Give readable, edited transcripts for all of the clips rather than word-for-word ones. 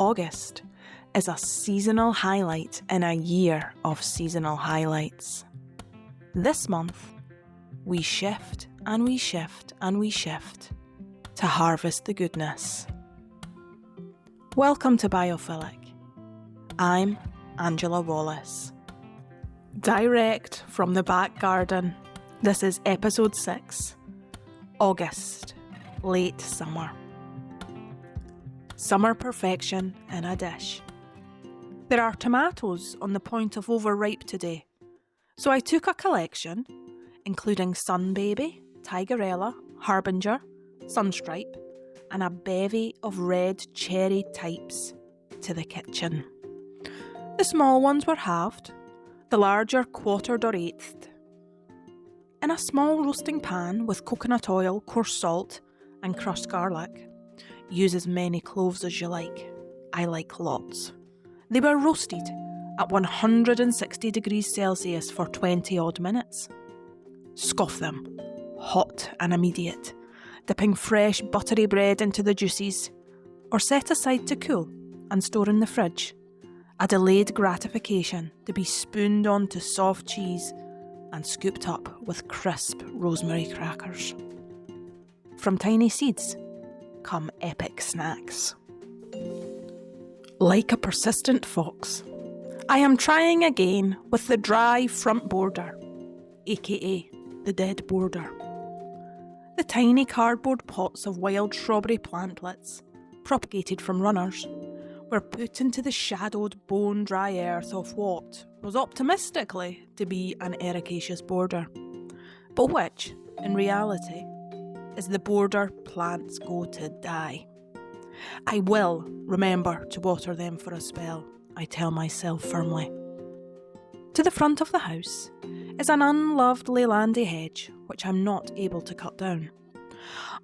August is a seasonal highlight in a year of seasonal highlights. This month, we shift and we shift and we shift to harvest the goodness. Welcome to Biophilic. I'm Angela Wallace. Direct from the back garden, this is episode 6, August, late summer. Summer perfection in a dish. There are tomatoes on the point of overripe today, so I took a collection, including Sunbaby, Tigerella, Harbinger, Sunstripe, and a bevy of red cherry types to the kitchen. The small ones were halved, the larger quartered or eighths. In a small roasting pan with coconut oil, coarse salt, and crushed garlic. Use as many cloves as you like. I like lots. They were roasted at 160 degrees Celsius for 20 odd minutes. Scoff them, hot and immediate, dipping fresh buttery bread into the juices, or set aside to cool and store in the fridge. A delayed gratification to be spooned onto soft cheese and scooped up with crisp rosemary crackers. From tiny seeds come epic snacks. Like a persistent fox, I am trying again with the dry front border, aka the dead border. The tiny cardboard pots of wild strawberry plantlets, propagated from runners, were put into the shadowed bone-dry earth of what was optimistically to be an ericaceous border, but which, in reality, is the border plants go to die. I will remember to water them for a spell, I tell myself firmly. To the front of the house is an unloved Leylandii hedge, which I'm not able to cut down.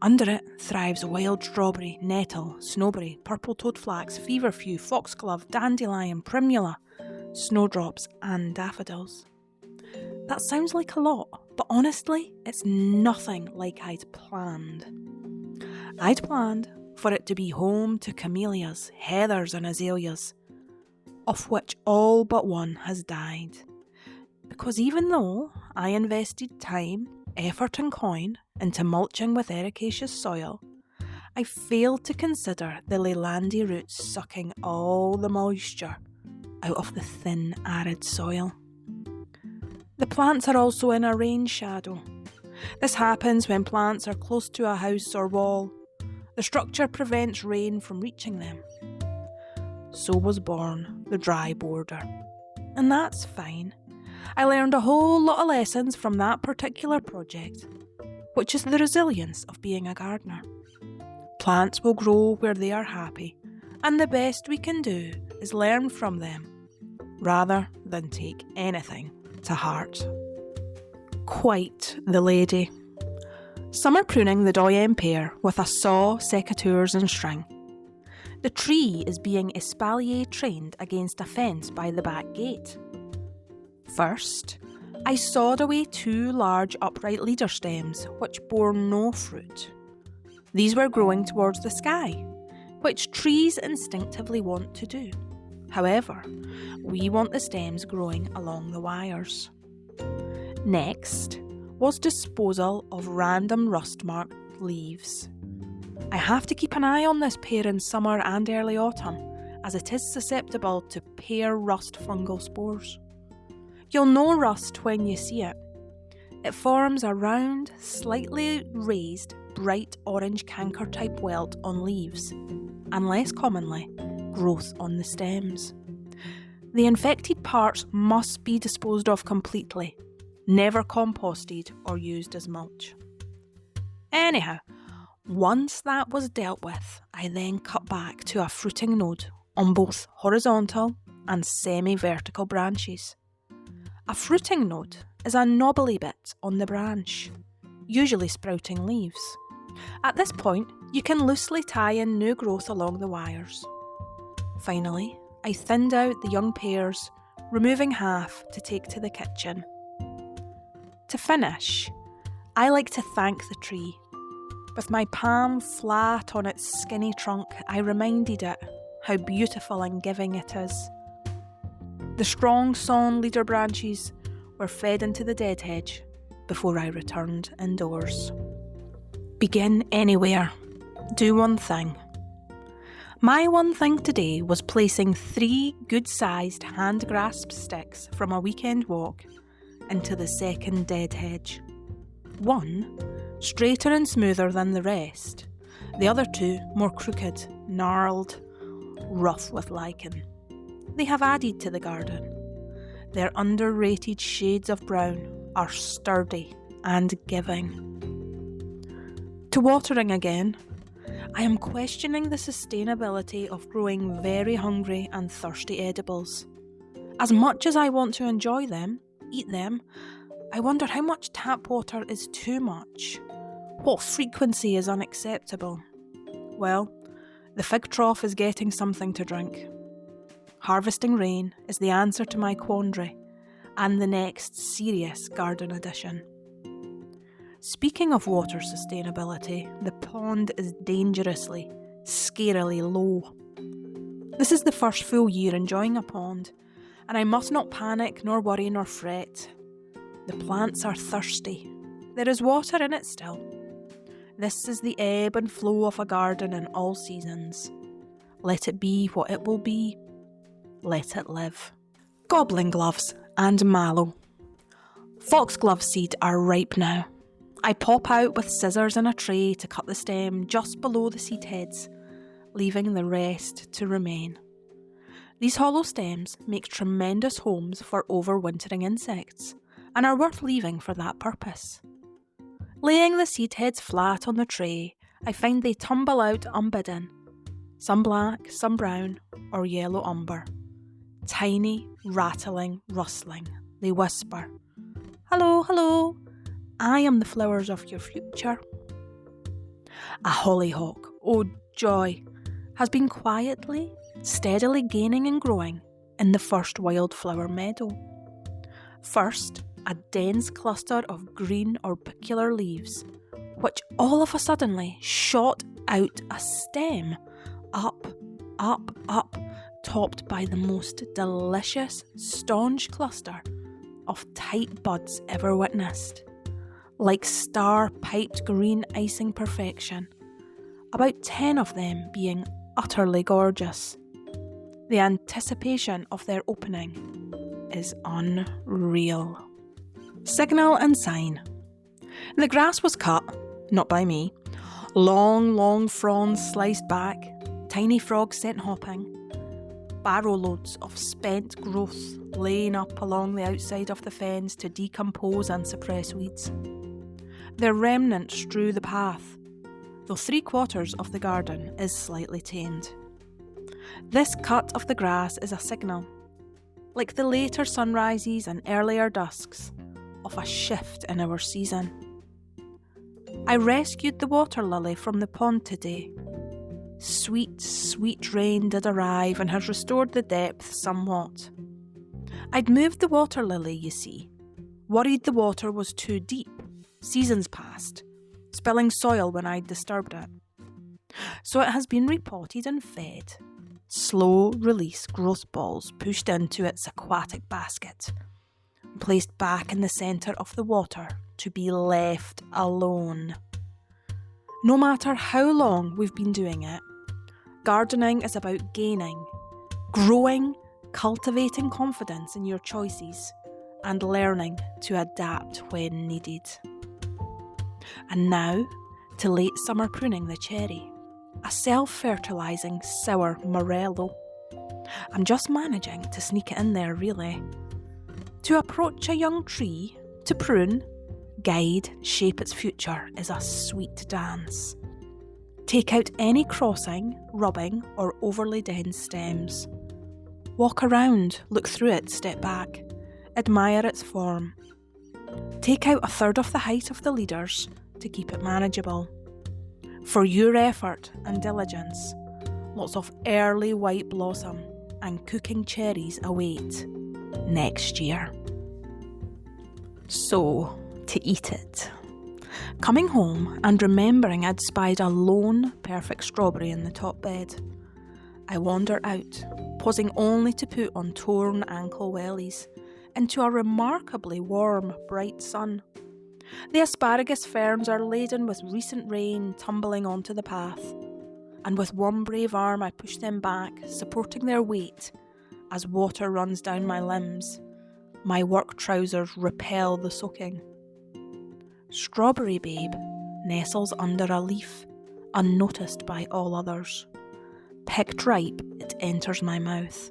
Under it thrives wild strawberry, nettle, snowberry, purple toad flax, feverfew, foxglove, dandelion, primula, snowdrops and daffodils. That sounds like a lot, but honestly, it's nothing like I'd planned. I'd planned for it to be home to camellias, heathers and azaleas, of which all but one has died. Because even though I invested time, effort and coin into mulching with ericaceous soil, I failed to consider the Leylandii roots sucking all the moisture out of the thin, arid soil. The plants are also in a rain shadow. This happens when plants are close to a house or wall. The structure prevents rain from reaching them. So was born the dry border. And that's fine. I learned a whole lot of lessons from that particular project, which is the resilience of being a gardener. Plants will grow where they are happy, and the best we can do is learn from them, rather than take anything to heart. Quite the lady. Summer pruning the doyen pear with a saw, secateurs and string. The tree is being espalier trained against a fence by the back gate. First, I sawed away 2 large upright leader stems which bore no fruit. These were growing towards the sky, which trees instinctively want to do. However, we want the stems growing along the wires. Next was disposal of random rust-marked leaves. I have to keep an eye on this pear in summer and early autumn, as it is susceptible to pear rust fungal spores. You'll know rust when you see it. It forms a round, slightly raised, bright orange canker-type welt on leaves, and less commonly, growth on the stems. The infected parts must be disposed of completely, never composted or used as mulch. Anyhow, once that was dealt with, I then cut back to a fruiting node on both horizontal and semi-vertical branches. A fruiting node is a knobbly bit on the branch, usually sprouting leaves. At this point, you can loosely tie in new growth along the wires. Finally, I thinned out the young pears, removing half to take to the kitchen. To finish, I like to thank the tree. With my palm flat on its skinny trunk, I reminded it how beautiful and giving it is. The strong sawn leader branches were fed into the dead hedge before I returned indoors. Begin anywhere. Do one thing. My one thing today was placing 3 good-sized hand-grasped sticks from a weekend walk into the second dead hedge. One, straighter and smoother than the rest. The other 2, more crooked, gnarled, rough with lichen. They have added to the garden. Their underrated shades of brown are sturdy and giving. To watering again, I am questioning the sustainability of growing very hungry and thirsty edibles. As much as I want to enjoy them, eat them, I wonder how much tap water is too much. What frequency is unacceptable? Well, the fig trough is getting something to drink. Harvesting rain is the answer to my quandary and the next serious garden addition. Speaking of water sustainability, the pond is dangerously, scarily low. This is the first full year enjoying a pond, and I must not panic, nor worry, nor fret. The plants are thirsty. There is water in it still. This is the ebb and flow of a garden in all seasons. Let it be what it will be. Let it live. Goblin gloves and mallow. Foxglove seed are ripe now. I pop out with scissors and a tray to cut the stem just below the seed heads, leaving the rest to remain. These hollow stems make tremendous homes for overwintering insects and are worth leaving for that purpose. Laying the seed heads flat on the tray, I find they tumble out unbidden. Some black, some brown, or yellow umber. Tiny, rattling, rustling, they whisper, "Hello, hello, I am the flowers of your future." A hollyhock, oh joy, has been quietly, steadily gaining and growing in the first wildflower meadow. First, a dense cluster of green orbicular leaves, which all of a suddenly shot out a stem, up, up, up, topped by the most delicious, staunch cluster of tight buds ever witnessed. Like star-piped green icing perfection, about 10 of them being utterly gorgeous. The anticipation of their opening is unreal. Signal and sign. The grass was cut, not by me. Long fronds sliced back, tiny frogs sent hopping. Barrow loads of spent growth laying up along the outside of the fence to decompose and suppress weeds. Their remnants strew the path, though 3/4 of the garden is slightly tamed. This cut of the grass is a signal, like the later sunrises and earlier dusks, of a shift in our season. I rescued the water lily from the pond today. Sweet, sweet rain did arrive and has restored the depth somewhat. I'd moved the water lily, you see, worried the water was too deep, seasons past, spilling soil when I'd disturbed it. So it has been repotted and fed, slow release growth balls pushed into its aquatic basket, placed back in the centre of the water to be left alone. No matter how long we've been doing it, gardening is about gaining, growing, cultivating confidence in your choices, and learning to adapt when needed. And now, to late summer pruning the cherry, a self-fertilising sour morello. I'm just managing to sneak it in there, really. To approach a young tree, to prune, guide, shape its future is a sweet dance. Take out any crossing, rubbing, or overly dense stems. Walk around, look through it, step back, admire its form. Take out 1/3 of the height of the leaders to keep it manageable. For your effort and diligence, lots of early white blossom and cooking cherries await next year. So, to eat it. Coming home and remembering I'd spied a lone perfect strawberry in the top bed. I wander out, pausing only to put on torn ankle wellies, into a remarkably warm, bright sun. The asparagus ferns are laden with recent rain tumbling onto the path, and with one brave arm I push them back, supporting their weight as water runs down my limbs. My work trousers repel the soaking. Strawberry Babe nestles under a leaf, unnoticed by all others. Picked ripe, it enters my mouth,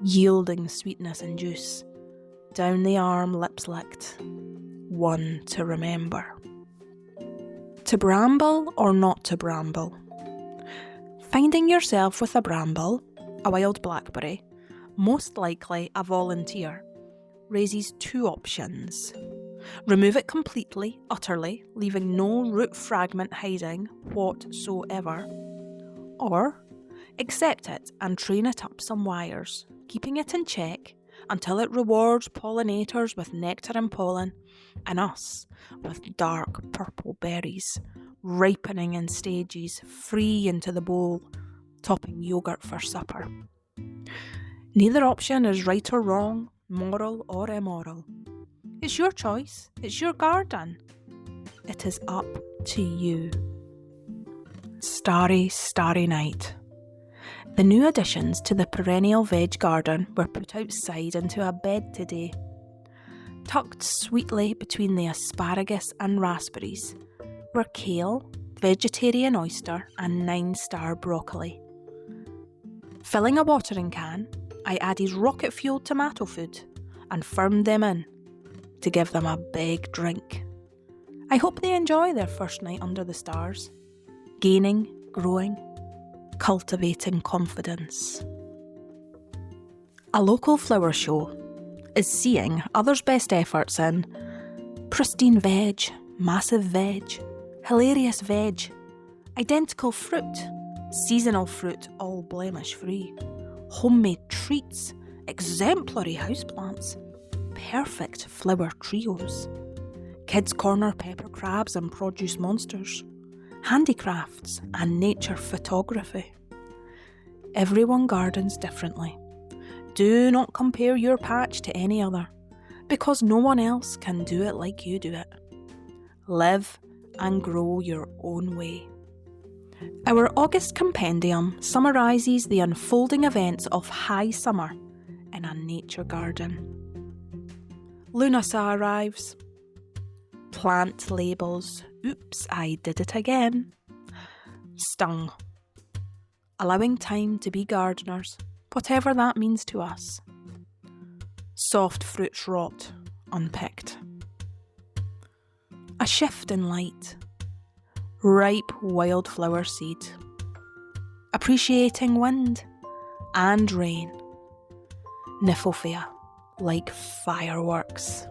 yielding sweetness and juice. Down the arm, lips licked. One to remember. To bramble or not to bramble? Finding yourself with a bramble, a wild blackberry, most likely a volunteer, raises two options. Remove it completely, utterly, leaving no root fragment hiding whatsoever. Or accept it and train it up some wires, keeping it in check until it rewards pollinators with nectar and pollen, and us with dark purple berries, ripening in stages free into the bowl, topping yogurt for supper. Neither option is right or wrong, moral or immoral. It's your choice, it's your garden. It is up to you. Starry, starry night. The new additions to the perennial veg garden were put outside into a bed today. Tucked sweetly between the asparagus and raspberries were kale, vegetarian oyster and 9-star broccoli. Filling a watering can, I added rocket-fueled tomato food and firmed them in to give them a big drink. I hope they enjoy their first night under the stars, gaining, growing, cultivating confidence. A local flower show is seeing others' best efforts in pristine veg, massive veg, hilarious veg, identical fruit, seasonal fruit all blemish free, homemade treats, exemplary houseplants, perfect flower trios, kids' corner pepper crabs and produce monsters, handicrafts and nature photography. Everyone gardens differently. Do not compare your patch to any other, because no one else can do it like you do it. Live and grow your own way. Our August compendium summarises the unfolding events of high summer in a nature garden. Lunasa arrives. Plant labels. Oops, I did it again. Stung. Allowing time to be gardeners, whatever that means to us. Soft fruits rot, unpicked. A shift in light. Ripe wildflower seed. Appreciating wind and rain. Nymphophea, like fireworks.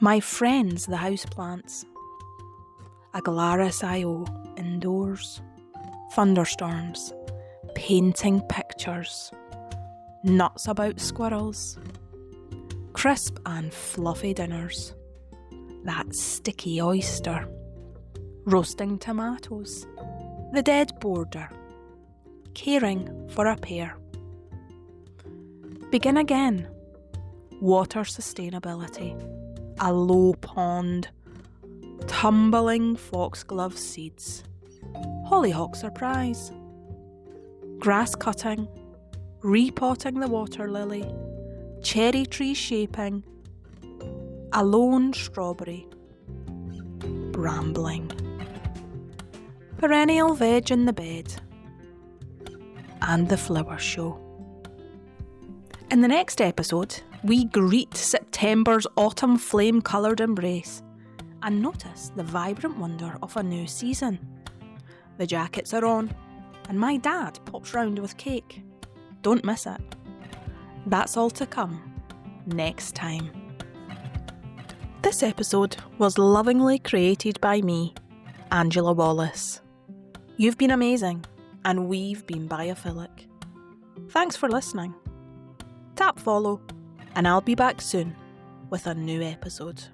My friends, the houseplants. Aglaris I.O. indoors. Thunderstorms. Painting pictures. Nuts about squirrels. Crisp and fluffy dinners. That sticky oyster. Roasting tomatoes. The dead border. Caring for a pear. Begin again. Water sustainability. A low pond. Tumbling foxglove seeds. Hollyhock surprise. Grass cutting. Repotting the water lily. Cherry tree shaping. A lone strawberry. Brambling. Perennial veg in the bed. And the flower show. In the next episode, we greet September's autumn flame-coloured embrace and notice the vibrant wonder of a new season. The jackets are on, and my dad pops round with cake. Don't miss it. That's all to come next time. This episode was lovingly created by me, Angela Wallace. You've been amazing, and we've been Biophilic. Thanks for listening. Tap follow, and I'll be back soon with a new episode.